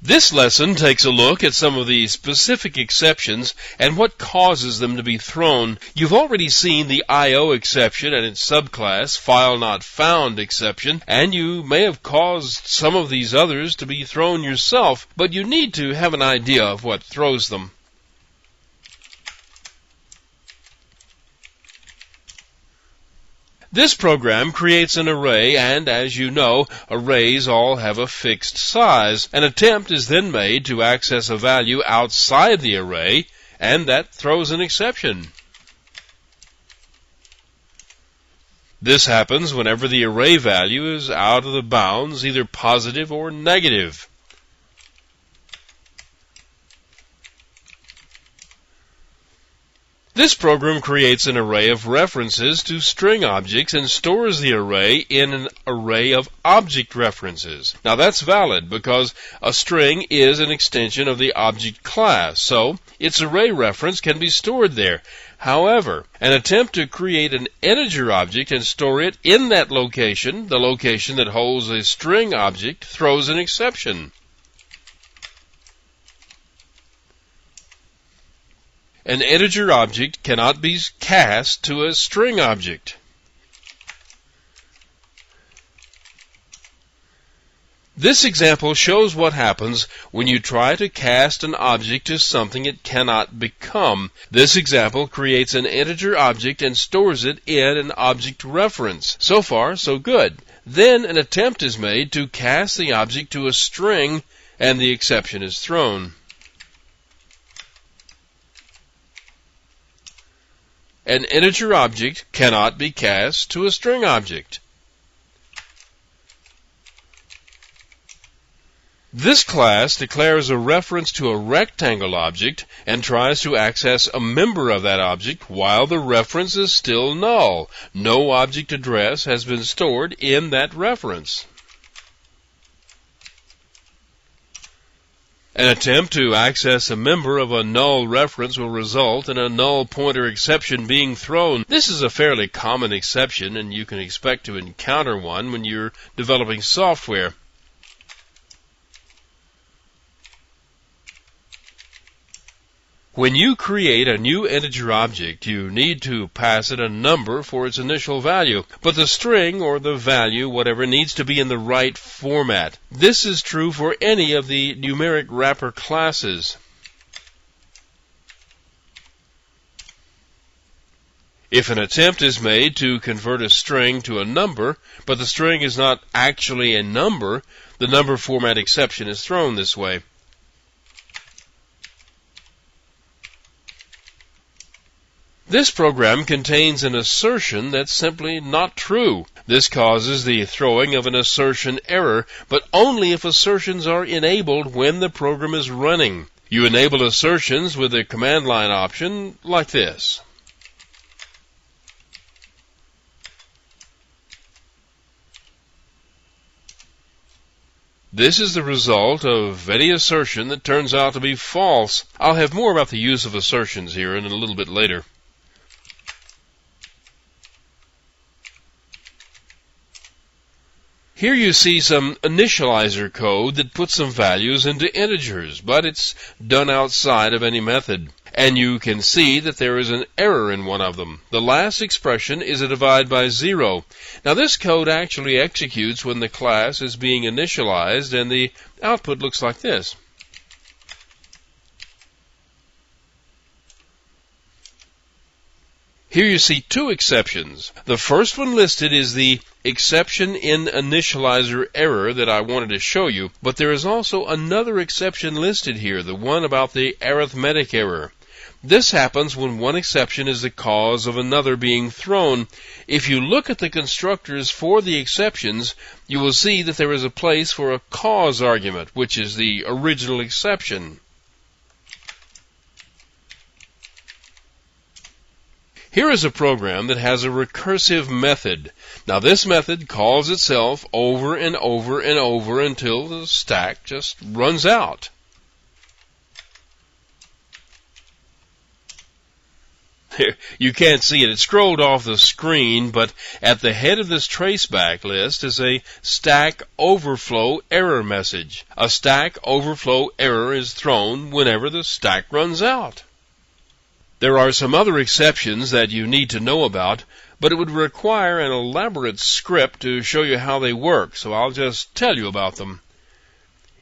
This lesson takes a look at some of the specific exceptions and what causes them to be thrown. You've already seen the I/O exception and its subclass, File Not Found exception, and you may have caused some of these others to be thrown yourself, but you need to have an idea of what throws them. This program creates an array, and as you know, arrays all have a fixed size. An attempt is then made to access a value outside the array, and that throws an exception. This happens whenever the array value is out of the bounds, either positive or negative. This program creates an array of references to string objects and stores the array in an array of object references. Now that's valid because a string is an extension of the object class, so its array reference can be stored there. However, an attempt to create an integer object and store it in that location, the location that holds a string object, throws an exception. An integer object cannot be cast to a string object. This example shows what happens when you try to cast an object to something it cannot become. This example creates an integer object and stores it in an object reference. So far, so good. Then an attempt is made to cast the object to a string, and the exception is thrown. An integer object cannot be cast to a string object. This class declares a reference to a rectangle object and tries to access a member of that object while the reference is still null. No object address has been stored in that reference. An attempt to access a member of a null reference will result in a null pointer exception being thrown. This is a fairly common exception, and you can expect to encounter one when you're developing software. When you create a new integer object, you need to pass it a number for its initial value, but the string or the value, whatever, needs to be in the right format. This is true for any of the numeric wrapper classes. If an attempt is made to convert a string to a number, but the string is not actually a number, the number format exception is thrown this way. This program contains an assertion that's simply not true. This causes the throwing of an assertion error, but only if assertions are enabled when the program is running. You enable assertions with the command line option like this. This is the result of any assertion that turns out to be false. I'll have more about the use of assertions here in a little bit later. Here you see some initializer code that puts some values into integers, but it's done outside of any method. And you can see that there is an error in one of them. The last expression is a divide by 0. Now this code actually executes when the class is being initialized, and the output looks like this. Here you see two exceptions. The first one listed is the exception in initializer error that I wanted to show you, but there is also another exception listed here, the one about the arithmetic error. This happens when one exception is the cause of another being thrown. If you look at the constructors for the exceptions, you will see that there is a place for a cause argument, which is the original exception. Here is a program that has a recursive method. Now this method calls itself over and over and over until the stack just runs out. You can't see it. It scrolled off the screen, but at the head of this traceback list is a Stack Overflow error message. A Stack Overflow error is thrown whenever the stack runs out. There are some other exceptions that you need to know about, but it would require an elaborate script to show you how they work, so I'll just tell you about them.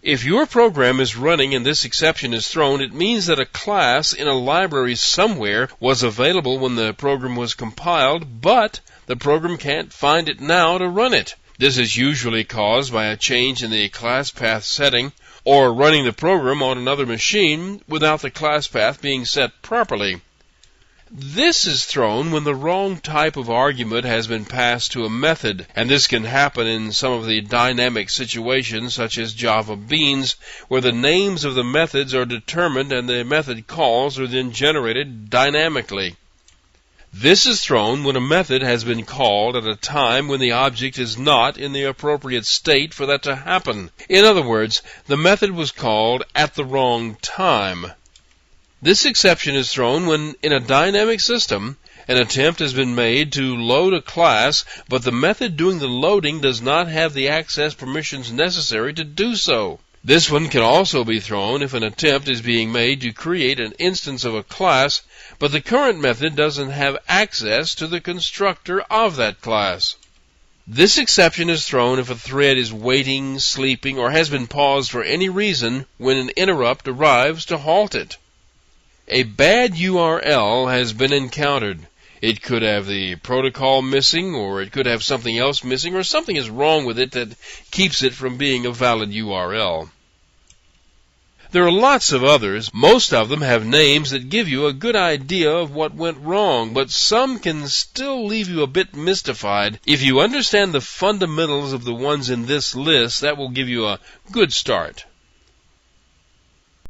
If your program is running and this exception is thrown, it means that a class in a library somewhere was available when the program was compiled, but the program can't find it now to run it. This is usually caused by a change in the class path setting or running the program on another machine without the class path being set properly. This is thrown when the wrong type of argument has been passed to a method, and this can happen in some of the dynamic situations such as Java Beans, where the names of the methods are determined and the method calls are then generated dynamically. This is thrown when a method has been called at a time when the object is not in the appropriate state for that to happen. In other words, the method was called at the wrong time. This exception is thrown when, in a dynamic system, an attempt has been made to load a class, but the method doing the loading does not have the access permissions necessary to do so. This one can also be thrown if an attempt is being made to create an instance of a class, but the current method doesn't have access to the constructor of that class. This exception is thrown if a thread is waiting, sleeping, or has been paused for any reason when an interrupt arrives to halt it. A bad URL has been encountered. It could have the protocol missing, or it could have something else missing, or something is wrong with it that keeps it from being a valid URL. There are lots of others. Most of them have names that give you a good idea of what went wrong, but some can still leave you a bit mystified. If you understand the fundamentals of the ones in this list, that will give you a good start.